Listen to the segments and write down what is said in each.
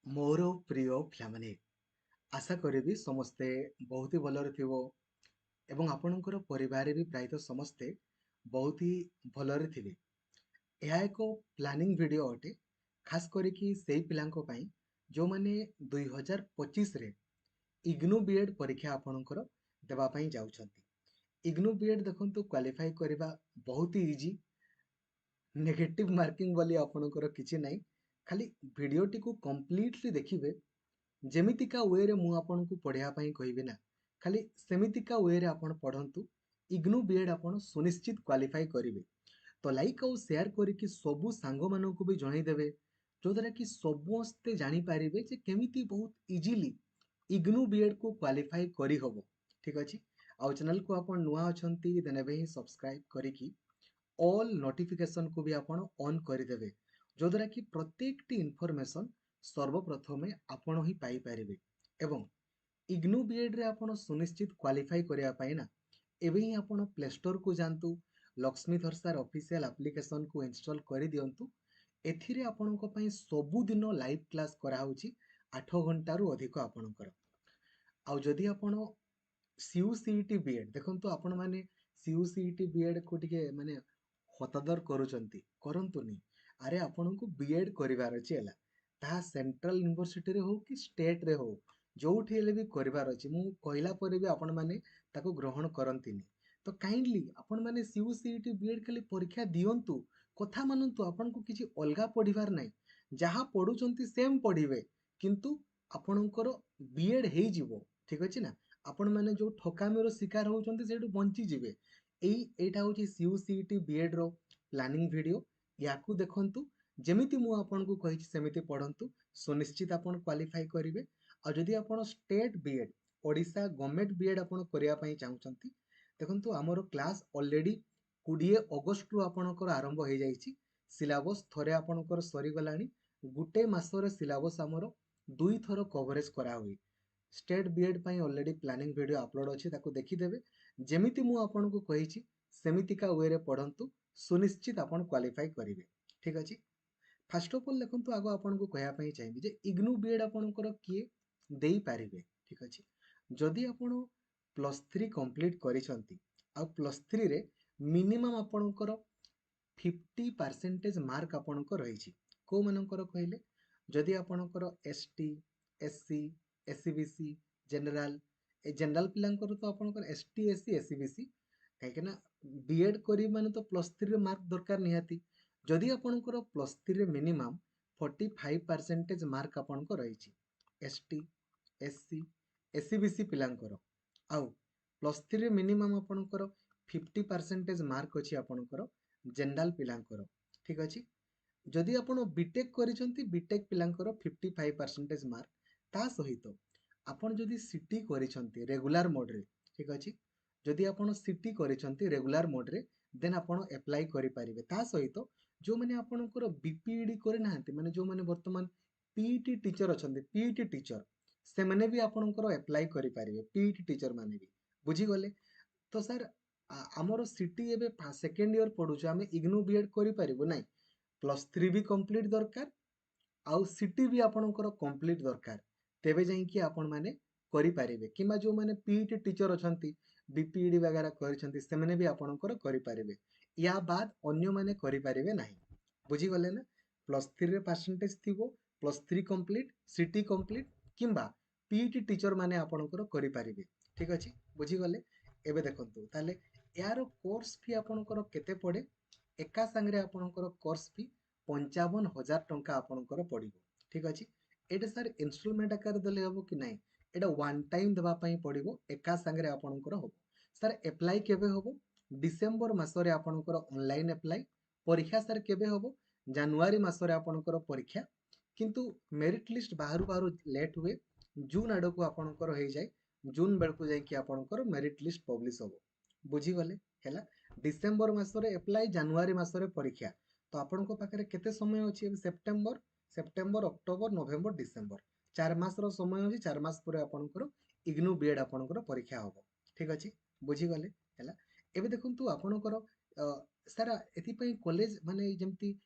मोर प्रिय पिलाମାନେ आशा करी समस्ते बहुत ही भलरे थिबो एवं आपणकर परिवार भी प्रायतः समस्ते बहुत ही भलरे थिबे। यह एक प्लानिंग वीडियो अटे खास करिकी सेई पिलांको पई जो माने 2025 रे इग्नू बीएड परीक्षा आपणकर देबा पई जाउछंती। इग्नू बीएड देखंतु क्वालिफाई करबा बहुत ही इजी। नेगेटिव मार्किंग वाली आपणकर किछि नै, खाली वीडियोटी को कंप्लीटली देखिबे जेमितिका वे रे मु आपनको पढ़िया पई कहबे ना, खाली सेमितिका वे रे आपण पढ़ंतु। इग्नू बीएड आपण सुनिश्चित क्वालिफाई करिवे। तो लाइक और शेयर करिकी सबु सांग मानकु भी जणाई देबे, जो द्वारा कि समस्ते जानि पारिबे जे केमिति बहुत इजीली इग्नू बीएड को क्वालिफाई करि हबो। ठीक अछि। आ चैनल को आपण नुआ अछंती देन एबे ही सब्सक्राइब करिकी ऑल नोटिफिकेशन को भी आपण ऑन करदेवे, जो द्वारा कि प्रत्येक टी इनफॉरमेशन सर्वप्रथमे आपण ही पाई पारिबे। एवं इग्नू बीएड रे आपण सुनिश्चित क्वालिफाई करिया पाई ना, एबे ही आपण प्ले स्टोर को जानतु, लक्ष्मीधर सर ऑफिशियल एप्लिकेशन को इंस्टॉल करि दियंतु। एथिरे आपणको पई सबु दिन लाइव क्लास करा होची 8 घंटा रु अधिक आपणकर। आ जदि आपण सीयूसीईटी बीएड देखंतु आपण माने सीयूसीईटी बीएड को टिके माने हतादर करूचंती, करंतुनी। अरे आपनको बीएड करिवार अछि एला, ता सेंट्रल यूनिवर्सिटी रे हो कि स्टेट रे हो, जोठी हेले भी करिवार अछि। मु कहला परे भी आपण माने ताको ग्रहण करंतिनी। तो काइंडली आपण माने सीयूसीईटी बीएड खाली परीक्षा दियंतु, कथा मानंतु। आपनको किछि अलगा पढिवार नै, जहा पढुचंती सेम पढिबे, किंतु आपणकर बीएड हेइ जिवो। ठीक अछि ना। आपण माने जो ठकामीर शिकार होउचंती सेठु बंची जिवे। एटा होची सीयूसीईटी बीएड रो प्लानिंग वीडियो। याकू देखंतु, जेमिति मु आपनको कहिछि सेमिति पढंतु, सुनिश्चित आपण क्वालिफाई करिवे। आ जदि आपण state BEd Odisha government BEd आपण करिया पई चाहुचंती, देखंतु हमर क्लास ऑलरेडी 20 अगस्त रु आपणकर आरंभ हो जाइछि। सिलेबस थरे आपणकर सरी गलानी। गुटे मासरे सिलेबस हमर दुई थर कवरेज करा हुई। स्टेट बीएड पई ऑलरेडी प्लानिंग वीडियो अपलोड अछि, ताको देखि देबे। जेमिति मु आपनको कहिछि सेमितिका वे रे पढंतु, सुनिश्चित आपण क्वालिफाई करिवे। ठीक अछि। फर्स्ट ऑफ ऑल देखंतु, आगो आपनको कहया पई चाहिबी जे इग्नू बीएड आपणकर किए देई पारिबे। ठीक अछि। जदि आपण +3 कंप्लीट करिसंती आ +3 रे मिनिमम आपणकर 50% मार्क आपणकर रहिछि। को मानकर कहिले, जदि आपणकर ST, SC, SCBC, general, a general पिलांकर तो आपणकर एसटी, एससी, एससीबीसी, काहे ना बीएड करी माने तो +3 रे मार्क दरकार निहाती। जदि आपणकर +3 रे मिनिमम 45% मार्क आपणकर रहिछि, एसटी, एससी, एससीबीसी पिलांकर, आउ +3 रे मिनिमम आपणकर 50% मार्क अछि आपणकर जनरल पिलांकर। ठीक अछि। जदि आपण बीटेक करिसंती, बीटेक पिलांकर 55% मार्क। ता सहित आपण जदि सीटी करिसंती रेगुलर मोड रे, ठीक अछि। जदि आपण सीटी करिसंती रेगुलर मोड रे, देन आपण अप्लाई करि पारिबे। ता सहित जो माने आपणकर बीपीईडी करे नाहंती, माने जो माने वर्तमान पीईटी टीचर अछंती, पीईटी टीचर से माने भी आपणकर अप्लाई करि पारिबे। पीईटी टीचर माने भी बुझी गले। तो सर आमर सीटी एबे सेकेंड ईयर पढुछु, आमे इग्नू बीएड करि पारिबो नै? +3 भी कंप्लीट दरकार, आउ सीटी भी आपणकर कंप्लीट दरकार। तेबे जाइकी आपण माने करि पारिबे। किंबा जो माने पीईटी टीचर अछंती, बीपीईडी वगैरह करिसंती, से माने भी आपणकर करि पारिबे। या बाद अन्य माने करि पारिबे नाही। बुझी गले ना। +3 रे परसेंटेज थिबो, +3 कंप्लीट, सीटी कंप्लीट, किंबा पीईटी टीचर माने आपणकर करि पारिबे। ठीक अछि। बुझी गले। एबे देखंतु, ताले यार कोर्स फी आपणकर केते पड़े? एका संगरे आपणकर कोर्स फी 55,000 टंका आपणकर पड़िबो। ठीक अछि। एटा सर इन्स्टॉलमेंट आकार देले हबो कि नाही? एटा वन टाइम देबा पई पड़िबो, एका संगरे आपणकर हबो। सर अप्लाई केबे हबो? डिसेंबर मासरे आपणकर ऑनलाइन अप्लाई। परीक्षा सर केबे हबो? जनवरी मासरे आपणकर परीक्षा, किंतु merit list Bahru Bahru late हुए। जून आडको आपणकर होई जाय, जून बेलको जाय कि आपणकर मेरिट लिस्ट पब्लिश हबो। बुझी गले हैला। डिसेंबर मासरे अप्लाई, जनवरी मासरे परीक्षा। तो आपणको पाखरे केते समय अछि? सेप्टेम्बर, सेप्टेम्बर, अक्टोबर, नवेम्बर, डिसेम्बर, 4 मास रो समय अछि। 4 मास परे आपणकर इग्नू बीएड आपणकर परीक्षा हबो। ठीक अछि। बुझी गले हैला। एबे देखंतु आपणकर सारा एथि पई कॉलेज माने जेमति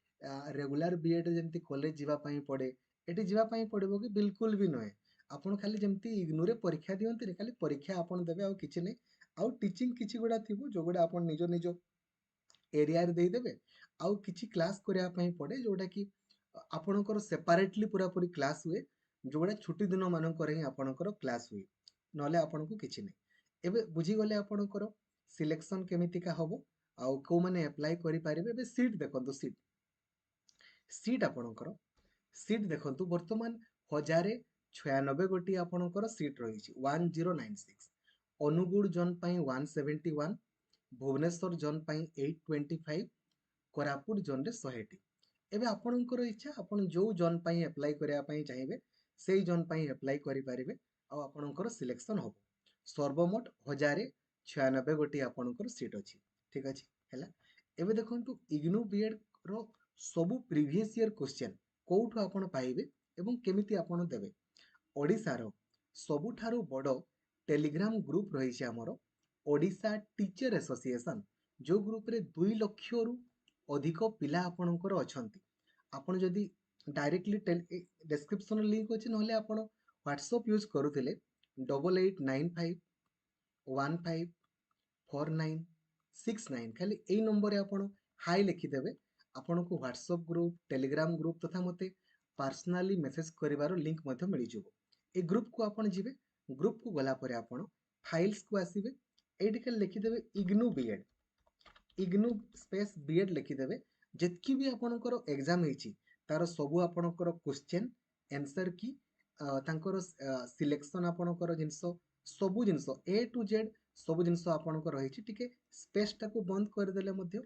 रेगुलर बीएड जेमति कॉलेज जिबा पई पड़े, एटी जीवा पई पड़िबो कि बिल्कुल भी नहे आपण खाली जेमती इग्नोर परीक्षा दियंती खाली परीक्षा आपण देबे आ किछि नै आ टीचिंग किछि गुडा थिबो जो गुडा आपण निजो निजो एरिया रे दे देबे आ किछि क्लास करिया पई पड़े जोटा कि आपणकर सेपरेटली पूरा पूरी क्लास हुए जो गुडा छुट्टी दिन मानकर ही आपणकर क्लास हुए नले आपनको किछि नै एबे बुझी गले आपणकर सिलेक्शन केमितिका हबो आ को माने अप्लाई करि पारिबे एबे सीट देखंतु सीट आपणकर सीट देखंतु वर्तमान 1096 गोटी आपणकर सीट रही 1096 अनुगुड़ जोन पई 171 भुवनेश्वर जोन पई 825 कोरापुट जोन रे 100टी एबे आपणकर इच्छा आपण जो जोन पई अप्लाई करिया पई चाहिबे सेई जोन पई अप्लाई करि पारिबे आ आपणकर सिलेक्शन हबो सर्वमोट 1096 गोटी आपणकर सीट अछि ठीक अछि हैला एबे देखंतु इग्नू बीएड रो सबु प्रीवियस ईयर क्वेश्चन कोठु आपण पाइबे एवं केमिति आपण देबे ओडिसा रो सबुठारु बड़ टेलीग्राम ग्रुप रही आमर ओडिशा टीचर एसोसिएशन जो ग्रुप रे 2 लाख रु अधिक पिला आपणकर अछंती आपण जदी डायरेक्टली डिस्क्रिप्शन लिंक अछि नहले आपण व्हाट्सएप यूज करूथिले 8895154969 खाली एई नंबर रे आपण हाई लिखिदेबे आपण को व्हाट्सएप ग्रुप टेलीग्राम ग्रुप तथा मते पर्सनली मेसेज करिवार लिंक मध्य मिल जिवो ए ग्रुप को आपण जिवे ग्रुप को गला परे आपण फाइल्स को आसीबे एठी खाली लिखिदेबे इग्नू स्पेस बीएड लिखिदेबे जेतकी भी आपणकर एग्जाम हेछि तार सबु आपणकर क्वेश्चन आंसर की तांकर सिलेक्शन आपणकर जिंस सबु जिंस ए टू जेड सबु जिंस आपणकर रहिछि टिके स्पेस टाको बंद कर देले मध्य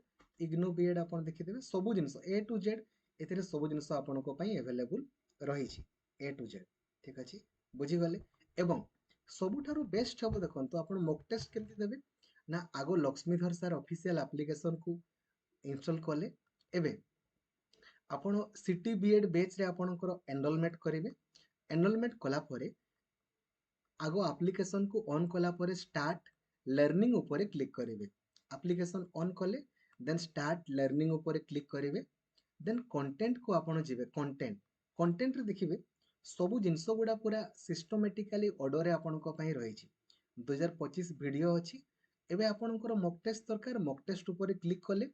इग्नू बीएड आपण देखिदेबे सबु जिंस ए टू जेड एथिरे सबु जिंस आपणको पई अवेलेबल रहिछि ए टू जेड ठीक अछि बुझी गले एवं सबुठारु बेस्ट हबो देखंतु आपण मॉक टेस्ट केमति देबे ना आगो लक्ष्मीधर सर ऑफिशियल एप्लीकेशन को इंस्टॉल कले एबे आपण सिटी बीएड बैच रे आपणकर एनरोलमेंट करिवे एनरोलमेंट कला परे आगो एप्लीकेशन को ऑन कला परे स्टार्ट लर्निंग ऊपर क्लिक करिवे एप्लीकेशन ऑन कले देन स्टार्ट लर्निंग ऊपर क्लिक करिवे देन कंटेंट को आपण जिवे कंटेंट रे देखिबे सबु जिंस गुडा पूरा सिस्टमैटिकली ऑर्डर रे आपणको पई रहिछि 2025 वीडियो अछि एबे आपणकर मॉक टेस्ट दरकार मॉक टेस्ट ऊपर क्लिक कले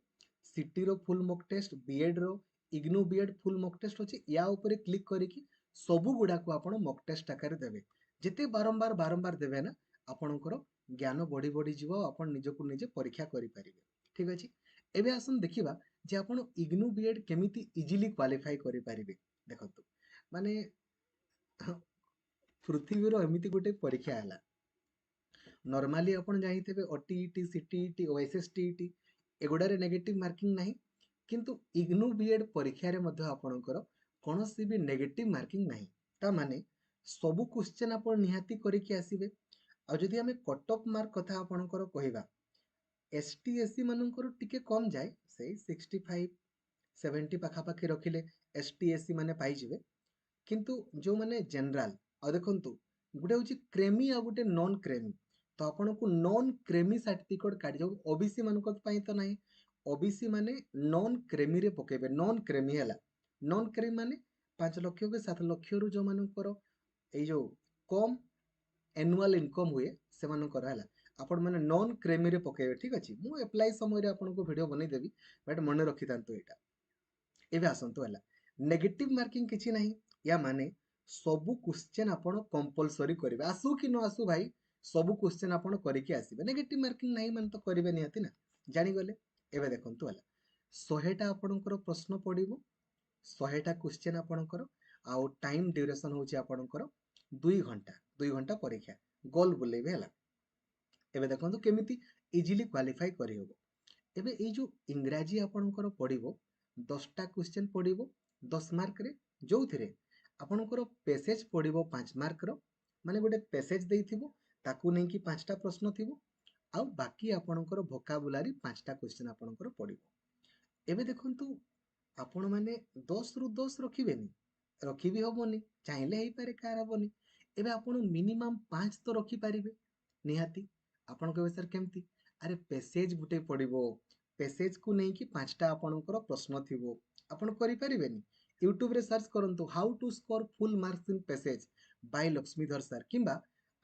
सिटी रो फुल मॉक टेस्ट बीएड रो IGNOU BEd full mock test अछि या ऊपर क्लिक करिकि सबु गुडा को आपण मॉक टेस्ट आकार देबे जेते बारंबार देबे ना आपणकर ज्ञान बढ़ी बढ़ी जीवो आपण निजको निजे परीक्षा करि परिबे ठीक अछि एबे आसन देखिबा जे आपण इग्नू बीएड केमिति इजीली क्वालिफाई करि परिबे देखंतु माने पृथ्वी रो एमिति गोटे परीक्षा हला नॉर्मली आपण जानिथिबे ओटीईटी सीटीईटी ओएसएसटीईटी एगुडारे नेगेटिव मार्किंग नाही किंतु इग्नू बीएड परीक्षा रे मध्ये आपणकर कोनोसी भी नेगेटिव मार्किंग नाही ता माने सबु क्वेश्चन आपण निहाती करिकि आसीबे आ जदि हमें कट ऑफ मार्क कथा आपणकर कहिबा एसटी एससी मानकर टिके कम जाए से 65 70 पाखा पाखी रखिले एसटी एससी माने पाई जिवे किंतु जो माने जनरल आ देखंतु गुटे होची क्रेमी आ गुटे नॉन क्रेमी तो आपण को नॉन क्रेमी सर्टिफिकेट काढ जो ओबीसी मानक पई तो नाही ओबीसी माने नॉन क्रेमी रे पकेबे नॉन क्रेमी हला नॉन क्रेमी माने 5 लाख के 7 लाख रु जो मानकर ए जो कम एनुअल इनकम हुए से मानकर हला आपण माने नॉन क्रेमी रे पकेबे ठीक अछि मु अप्लाई समय रे आपण को वीडियो बनै देबी बट मने रखि तांतो एटा एबे आसंतो हला नेगेटिव मार्किंग किछि नाही या माने सबु क्वेश्चन आपण कंपलसरी करिवे आसु कि न आसु भाई सबु क्वेश्चन आपण करिकि आसीबे नेगेटिव मार्किंग नाही मान तो करिवे निहाती ना जानि गले एबे देखंतु हला 100टा आपणकर प्रश्न पडिबो 100टा क्वेश्चन आपणकर आ टाइम ड्यूरेशन होची आपणकर 2 घंटा परीक्षा गोल बुलेबे हला एबे देखंतु केमिति इजीली क्वालिफाई करि होबो एबे ए जो इंग्रजी आपणकर पडिबो 10टा क्वेश्चन पडिबो 10 मार्क रे जो थिरे आपणकर पैसेज पडिबो 5 मार्क रो माने गोटे पैसेज देइथिबो ताकू नै कि 5टा प्रश्न थिबो आ बाकी आपणकर वोकाबुलारी 5टा क्वेश्चन आपणकर पडिबो एबे देखंतु आपण माने 10 रु 10 रखिबेनी रखि भी होबोनी चाहिले हेई पारे कार होबोनी एबे आपण मिनिमम 5 तो रखि पारिबे निहाती आपण कहबे सर केमती अरे पैसेज गुटे पडिबो पैसेज को नै कि 5टा आपणकर प्रश्न थिबो आपण करि पारिबेनी यूट्यूब रे सर्च करंतु how to score full marks in passage by Laxmidhar sir किंबा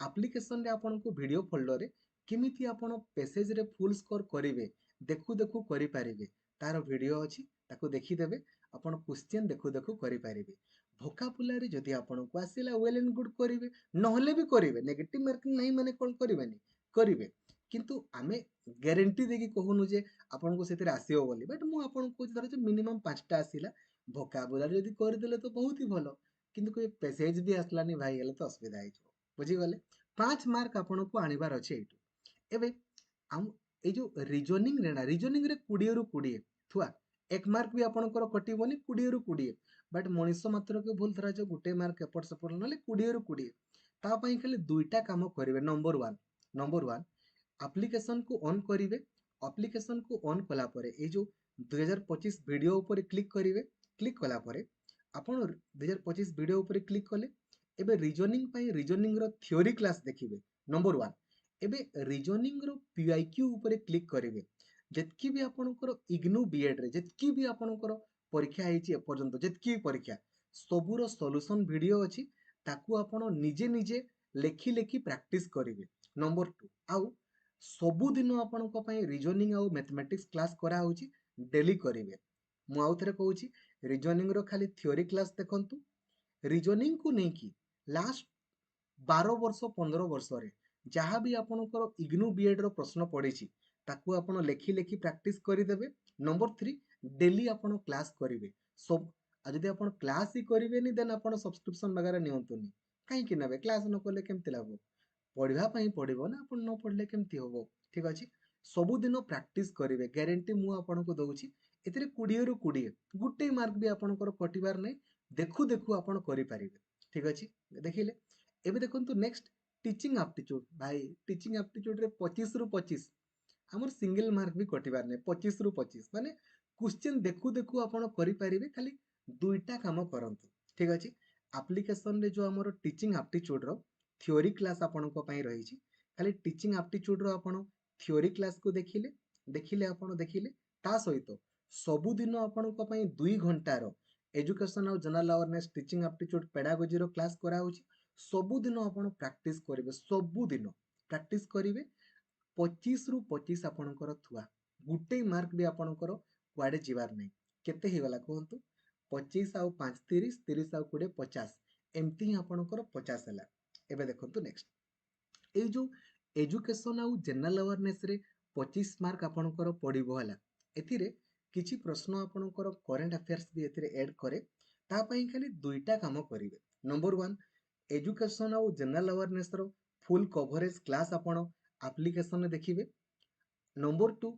एप्लिकेशन रे आपन को वीडियो फोल्डर रे केमिति आपन पैसेज रे फुल स्कोर करिवे देखु देखु करि पारिबे तार वीडियो अछि ताको देखि देबे आपन क्वेश्चन देखु देखु करि पारिबे भोकाबुलारी जदि आपन को आसिला वेल एंड गुड करिवे नहले भी करिवे नेगेटिव मार्किंग नहीं माने कोन करिवेनी करिवे किंतु आमे ग्यारंटी देकी कहूनु जे आपन को सेतिर आसीओ बोली बट मु आपन को धर जे मिनिमम 5टा आसीला भोकाबुलारी जदि कर देले तो बहुत ही भलो किंतु कोई पैसेज भी आसलानी भाई हेले तो असुविधा है बुझी गले 5 मार्क आपन को आनिबार अछि एटू एबे हम ए जो रीजनिंग रे ना रीजनिंग रे 20 रु 20 थुआ 1 मार्क भी आपनकर कटिबोनी 20 रु 20 बट मनुष्य मात्र के भूल धरा जो गुटे मार्क एपट सेपट नले 20 रु 20 ता पई खाली दुईटा काम करिवे नंबर 1 एप्लिकेशन को ऑन करिवे एप्लिकेशन को ऑन कला परे ए जो 2025 वीडियो ऊपर क्लिक करिवे क्लिक कला परे आपण 2025 वीडियो ऊपर क्लिक कले एबे रीजनिंग पई रीजनिंग रो थ्योरी क्लास देखिबे नंबर 1 एबे रीजनिंग रो पीआईक्यू ऊपर क्लिक करिवे जेतकी भी आपनकर इग्नू बीएड रे जेतकी भी आपनकर परीक्षा हेची ए पर्यंत जेतकी परीक्षा सबुरो सॉल्यूशन वीडियो अछि ताकू आपण निजे निजे लेखि लेखि प्रैक्टिस करिवे नंबर 2 आउ सबुदिन आपणको ପାଇଁ ରିଜନିଂ ଆଉ ମ୍ୟାଥମେଟିକ୍ସ କ୍ଲାସ୍ କରାହେଉଛି ଡେଲି କରିବେ ମୁଁ ଆଉ ଥରେ କହୁଛି ରିଜନିଂର ଖାଲି ଥିଓରି କ୍ଲାସ୍ ଦେଖନ୍ତୁ ରିଜନିଂକୁ ନେଇକି ଲାଷ୍ଟ 12 ବର୍ଷ 15 ବର୍ଷରେ ଯାହା ବି ଆପଣଙ୍କର ଇଗ୍ନୁ ବିଏଡ୍ର ପ୍ରଶ୍ନ ପଡ଼ିଛି ତାକୁ ଆପଣ ଲେଖି ଲେଖି ପ୍ରାକ୍ଟିସ୍ କରିଦେବେ ନମ୍ବର 3 ଡେଲି ଆପଣ କ୍ଲାସ୍ କରିବେ ସବୁ ଆଉ ଯଦି ଆପଣ କ୍ଲାସ୍ ହିଁ କରିବେନି ଦେନ୍ ଆପଣ ସବସ୍କ୍ରିପସନ୍ ବଗେରା ନିଅନ୍ତୁନି କାହିଁକି ନେବେ କ୍ଲାସ୍ ନ କଲେ କେମିତି ଲାଭ पढ़ा पड़ो ना आप न पढ़ले केमती हम ठीक अच्छे सबुदिन प्राक्ट करेंगे ग्यारंटी मुझे दूसरी ए 20 रु 20 गोटे मार्क भी आपंकर कटार नहीं देखु देखु आप ठीक अच्छे देखिले एवं देखो नेक्स्ट टीचिंग एप्टीट्यूड भाई टीचिंग एप्टीट्यूड रे 25 रु 25 आमर सिंगल मार्क भी कटार नहीं 25 रु 25 माने क्वेश्चन देखु देखु आपड़ करेंगे खाली दुईटा काम करंतु ठीक अच्छे एप्लिकेशन रे जो आमर टीचिंग एप्टीट्यूड रो थ्योरी क्लास आपनको पई रही खाली टीचिंग एप्टीट्यूड रो आपण थ्योरी क्लास को देखिले देखिले आपण देखिले ता सहित सबुदिन आपनको पई 2 घंटा रो एजुकेशन और general awareness teaching aptitude pedagogy रो क्लास करा होची सबुदिन आपण प्रैक्टिस करिवे सबुदिन प्रैक्टिस करिवे 25 रु 25 आपणकर थुआ गुटे मार्क भी आपणकर कुआडे जिवार नै केते हे गला कहंतु 25 आउ 5 30 30 आउ 20 50 एमती आपणकर 50 हला एबे देखंतु नेक्स्ट ए जो एजुकेशन आउ जनरल अवेयरनेस रे 25 मार्क आपणकर पडिबो हला एथिरे किछि प्रश्न आपणकर करंट अफेयर्स भी एथिरे ऐड करे ता पई खाली दुईटा काम करिवे नंबर 1 एजुकेशन आउ जनरल अवेयरनेस रो फुल कवरेज क्लास आपण एप्लिकेशन रे देखिबे नंबर 2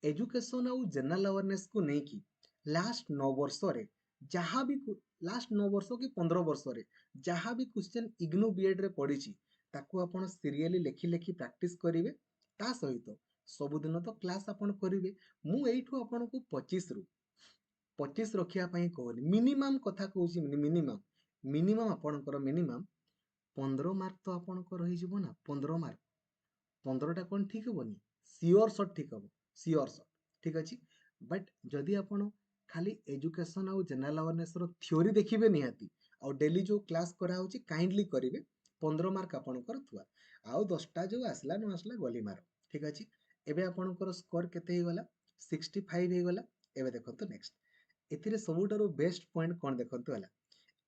एजुकेशन आउ जनरल अवेयरनेस को नेकी लास्ट 9 वर्ष रे जहाँ भी लास्ट 9 वर्ष कि 15 वर्ष रे जहाँ भी क्वेश्चन इग्नू बीएड रे पड़ी ताकू आपण सीरियली लेखि लेखि प्रैक्टिस करिवे ता सहित सबुदिन तो क्लास आपण करिवे मु एइठु आपण को 25 रु 25 रखिया पई कहनी मिनिमम कथा कहूची मिनिमम मिनिमम आपणकर मिनिमम 15 मार्क तो आपणकर रही जिवो ना 15 मार्क 15टा कोन ठीक होबनी सियोर शॉट ठीक होबो सियोर शॉट ठीक अछि बट जदि आपण खाली एजुकेशन आउ जनरल अवेयरनेस रो थ्योरी देखिबे निहाती और डेली जो क्लास करा होची काइंडली करिवे 15 मार्क आपणकर थुआ आउ 10टा जो आसला न आसला गली मारो ठीक अछि एबे आपणकर स्कोर केते हे गला 65 हे गला एबे देखंतु नेक्स्ट एथिरे सबुटारो बेस्ट पॉइंट कोन देखंतु हला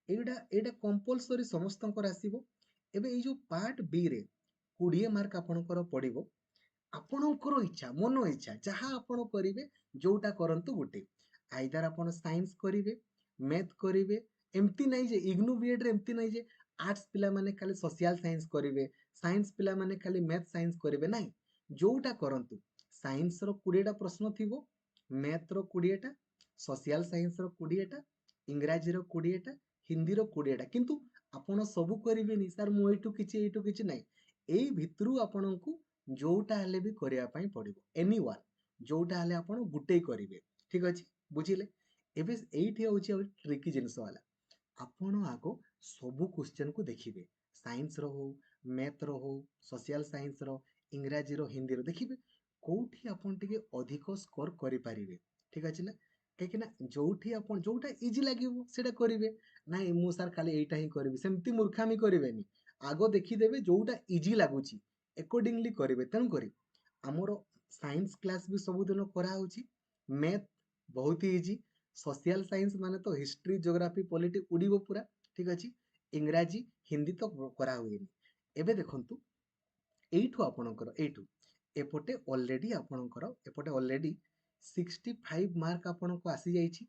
एटा कंपलसरी समस्तंकर आसीबो एबे ए जो पार्ट बी रे 20 मार्क आपणकर पडिबो आपणकर इच्छा मन इच्छा जहाँ आपण करिवे जोटा करंतु गुटे आइदर आपण साइंस करिवे मैथ करिवे एमती नहीं जे इग्नू बीएड रे एमती नहीं जे आर्ट्स पिला माने खाली सोशल साइंस करिवे साइंस पिला माने खाली मैथ साइंस करिवे नहीं जोटा करंतु साइंस रो 20टा प्रश्न थिबो मैथ रो 20टा सोशल साइंस रो 20टा इंग्रजी रो 20टा हिंदी रो 20टा किंतु आपण सब करिवेनी सर मु एटू किछि नहीं एई भितरु आपणको जोटा हले भी करिया पई पड़िबो एनी वन जोटा हले आपण गुटे करिवे ठीक अछि बुझिले एबे एइठी होची ट्रिकी जिंस वाला आपण आगो सबु क्वेश्चन को देखिबे साइंस रो हो मैथ रो हो सोशल साइंस रो इंग्रजी रो हिंदी रो देखिबे कोठी आपण टिके अधिक स्कोर करि पारिबे ठीक अछि ना କାହିଁକିନା ଯୋଉଠି ଆପଣ ଯୋଉଟା ଇଜି ଲାଗିବ ସେଇଟା କରିବେ। ନାଇଁ ମୁଁ ସାର୍ ଖାଲି ଏଇଟା ହିଁ କରିବି, ସେମିତି ମୂର୍ଖାମି କରିବେନି। ଆଗ ଦେଖିଦେବେ ଯୋଉଟା ଇଜି ଲାଗୁଛି, ଏକର୍ଡିଂଲି କରିବେ। ତେଣୁକରି ଆମର ସାଇନ୍ସ କ୍ଲାସ୍ ବି ସବୁଦିନ କରାହେଉଛି। ମ୍ୟାଥ୍ ବହୁତ ଇଜି। ସୋସିଆଲ ସାଇନ୍ସ ମାନେ ତ ହିଷ୍ଟ୍ରି, ଜିଓଗ୍ରାଫି, ପଲିଟି ଉଡ଼ିବ ପୁରା। ଠିକ୍ ଅଛି। ଇଂରାଜୀ, ହିନ୍ଦୀ ତ କରାହୁଏନି। ଏବେ ଦେଖନ୍ତୁ, ଏପଟେ ଅଲରେଡି 65 ମାର୍କ ଆପଣଙ୍କୁ ଆସିଯାଇଛି।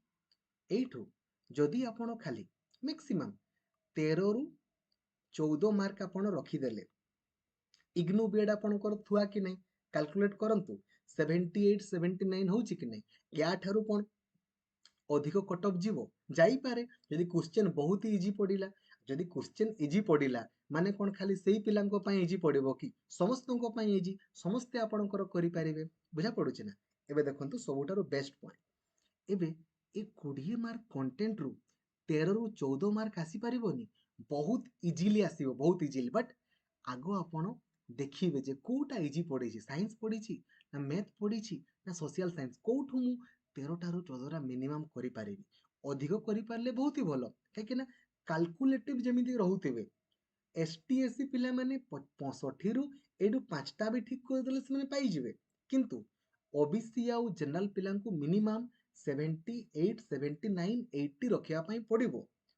ଏଇଠୁ ଯଦି ଆପଣ ଖାଲି ମ୍ୟାକ୍ସିମମ୍ 13 ରୁ 14 ମାର୍କ ଆପଣ ରଖିଦେଲେ, ଇଗ୍ନୁ ବିଏଡ୍ ଆପଣଙ୍କର ଥୁଆ କି ନାହିଁ କାଲକୁଲେଟ୍ କରନ୍ତୁ। 78 79 ହଉଛି କି ନାହିଁ? ୟାଠାରୁ କ'ଣ ଅଧିକ କଟ୍ ଅଫ୍ ଯିବ? ଯାଇପାରେ, ଯଦି କ୍ୱେଶ୍ଚେନ୍ ବହୁତ ଇଜି ପଡ଼ିଲା। ଯଦି କ୍ୱେଶ୍ଚେନ୍ ଇଜି ପଡ଼ିଲା ମାନେ କ'ଣ ଖାଲି ସେଇ ପିଲାଙ୍କ ପାଇଁ ଇଜି ପଡ଼ିବ କି? ସମସ୍ତଙ୍କ ପାଇଁ ଇଜି, ସମସ୍ତେ ଆପଣଙ୍କର କରିପାରିବେ। ବୁଝା ପଡ଼ୁଛି ନା? ଏବେ ଦେଖନ୍ତୁ ସବୁଠାରୁ ବେଷ୍ଟ ପଏଣ୍ଟ, ଏବେ ଏ 20 ମାର୍କ କଣ୍ଟେଣ୍ଟରୁ 13 ରୁ 14 ମାର୍କ ଆସିପାରିବନି? ବହୁତ ଇଜିଲି ଆସିବ, ବହୁତ ଇଜିଲି। ବଟ୍ ଆଗ ଆପଣ ଦେଖିବେ ଯେ କୋଉଟା ଇଜି ପଡ଼ିଛି, ସାଇନ୍ସ ପଡ଼ିଛି ନା ମ୍ୟାଥ୍ ପଡ଼ିଛି ନା ସୋସିଆଲ ସାଇନ୍ସ, କୋଉଠୁ ମୁଁ 13ଟାରୁ 14ଟା ମିନିମମ୍ କରିପାରିବି। ଅଧିକ କରିପାରିଲେ ବହୁତ ହି ଭଲ, କାହିଁକିନା କାଲକୁଲେଟିଭ୍ ଯେମିତି ରହୁଥିବେ। ଏସଟି ଏସସି ପିଲାମାନେ 65ରୁ ଏଇଠୁ 5ଟା ବି ଠିକ୍ କରିଦେଲେ ସେମାନେ ପାଇଯିବେ। କିନ୍ତୁ ଓବିସି ଆଉ ଜେନେରାଲ ପିଲାଙ୍କୁ ମିନିମମ୍ 78 79 80 ରଖିବା ପାଇଁ ପଡ଼ିବ,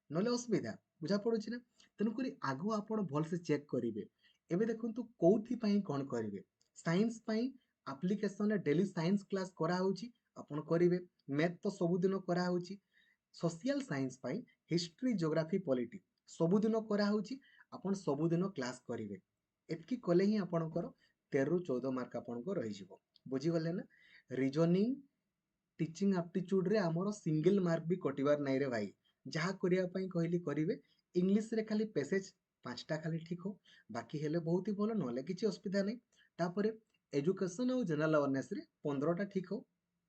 ନହେଲେ ଅସୁବିଧା। ବୁଝା ପଡ଼ୁଛି ନା? ତେଣୁକରି ଆଗ ଆପଣ ଭଲସେ ଚେକ୍ କରିବେ। ଏବେ ଦେଖନ୍ତୁ କୋଉଥିପାଇଁ କ'ଣ କରିବେ। ସାଇନ୍ସ ପାଇଁ ଆପ୍ଲିକେସନରେ ଡେଲି ସାଇନ୍ସ କ୍ଲାସ୍ କରାହେଉଛି, ଆପଣ କରିବେ। ମ୍ୟାଥ୍ ତ ସବୁଦିନ କରାହେଉଛି। ସୋସିଆଲ ସାଇନ୍ସ ପାଇଁ ହିଷ୍ଟ୍ରି, ଜିଓଗ୍ରାଫି, ପଲିଟି ସବୁଦିନ କରାହେଉଛି, ଆପଣ ସବୁଦିନ କ୍ଲାସ୍ କରିବେ। ଏତିକି କଲେ ହିଁ ଆପଣଙ୍କର 13ରୁ 14 ମାର୍କ ଆପଣଙ୍କ ରହିଯିବ। ବୁଝିଗଲେ ନା? ରିଜନିଂ, ଟିଚିଂ ଆପ୍ଟିଚ୍ୟୁଡ୍ରେ ଆମର ସିଙ୍ଗଲ ମାର୍କ ବି କଟିବାର ନାହିଁ ରେ ଭାଇ। ଯାହା କରିବା ପାଇଁ କହିଲି କରିବେ। ଇଂଲିଶରେ ଖାଲି ପେସେଜ 5ଟା ଖାଲି ଠିକ୍ ହଉ, ବାକି ହେଲେ ବହୁତ ହି ଭଲ, ନହେଲେ କିଛି ଅସୁବିଧା ନାହିଁ। ତାପରେ ଏଜୁକେସନ୍ ଆଉ ଜେନେରାଲ ଆୱାରନେସ୍ରେ 15ଟା ଠିକ୍ ହଉ,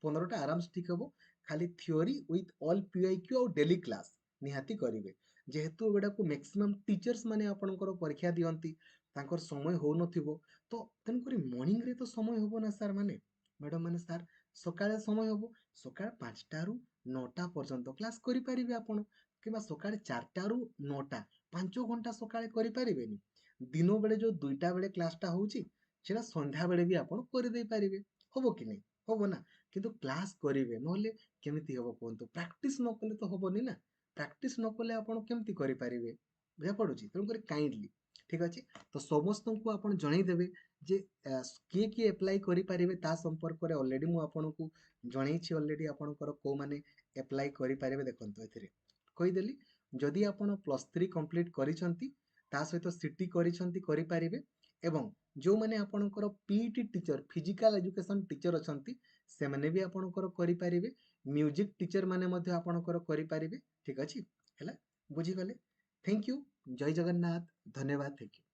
15ଟା ଆରାମସେ ଠିକ୍ ହବ। ଖାଲି ଥିଓରି ୱିଥ୍ ଅଲ୍ ପିଆଇକ୍ୟୁ ଆଉ ଡେଲି କ୍ଲାସ୍ ନିହାତି କରିବେ। ଯେହେତୁ ଏଗୁଡ଼ାକୁ ମ୍ୟାକ୍ସିମମ୍ ଟିଚର୍ସ ମାନେ ଆପଣଙ୍କର ପରୀକ୍ଷା ଦିଅନ୍ତି, ତାଙ୍କର ସମୟ ହେଉନଥିବ, ତ ତେଣୁକରି ମର୍ଣ୍ଣିଂରେ ତ ସମୟ ହେବ ନା ସାର୍ ମାନେ, ମ୍ୟାଡ଼ମ୍ ମାନେ, ସାର୍ ସକାଳେ ସମୟ ହେବ। ସକାଳ 5ଟାରୁ 9ଟା ପର୍ଯ୍ୟନ୍ତ କ୍ଲାସ୍ କରିପାରିବେ ଆପଣ, କିମ୍ବା ସକାଳେ 4ଟାରୁ 9ଟା 5 ଘଣ୍ଟା ସକାଳେ କରିପାରିବେନି? ଦିନ ବେଳେ ଯେଉଁ 2ଟା ବେଳେ କ୍ଲାସ୍ଟା ହେଉଛି, ସେଟା ସନ୍ଧ୍ୟାବେଳେ ବି ଆପଣ କରିଦେଇ ପାରିବେ। ହବ କି ନାହିଁ? ହବ ନା? କିନ୍ତୁ କ୍ଲାସ୍ କରିବେ, ନହେଲେ କେମିତି ହବ କୁହନ୍ତୁ? ପ୍ରାକ୍ଟିସ୍ ନ କଲେ ତ ହବନି ନା। ପ୍ରାକ୍ଟିସ୍ ନ କଲେ ଆପଣ କେମିତି କରିପାରିବେ? ବୁଝା ପଡ଼ୁଛି? ତେଣୁକରି କାଇଣ୍ଡଲି ଠିକ୍ ଅଛି। ତ ସମସ୍ତଙ୍କୁ ଆପଣ ଜଣେଇଦେବେ ଯେ କିଏ କିଏ ଆପ୍ଲାଏ କରିପାରିବେ ତା ସମ୍ପର୍କରେ ଅଲରେଡ଼ି ମୁଁ ଆପଣଙ୍କୁ ଜଣେଇଛି। ଅଲରେଡ଼ି ଆପଣଙ୍କର କୋଉମାନେ ଆପ୍ଲାଏ କରିପାରିବେ ଦେଖନ୍ତୁ, ଏଥିରେ କହିଦେଲି। ଯଦି ଆପଣ +3 କମ୍ପ୍ଲିଟ୍ କରିଛନ୍ତି, ତା ସହିତ ସିଟି କରିଛନ୍ତି, କରିପାରିବେ। ଏବଂ ଯେଉଁମାନେ ଆପଣଙ୍କର PET teacher, physical education teacher ଅଛନ୍ତି, ସେମାନେ ବି ଆପଣଙ୍କର କରିପାରିବେ। ମ୍ୟୁଜିକ୍ ଟିଚର ମାନେ ମଧ୍ୟ ଆପଣଙ୍କର କରିପାରିବେ। ଠିକ୍ ଅଛି, ହେଲା? ବୁଝିଗଲେ? Thank you. ଜୟ ଜଗନ୍ନାଥ। ଧନ୍ୟବାଦ। Thank you.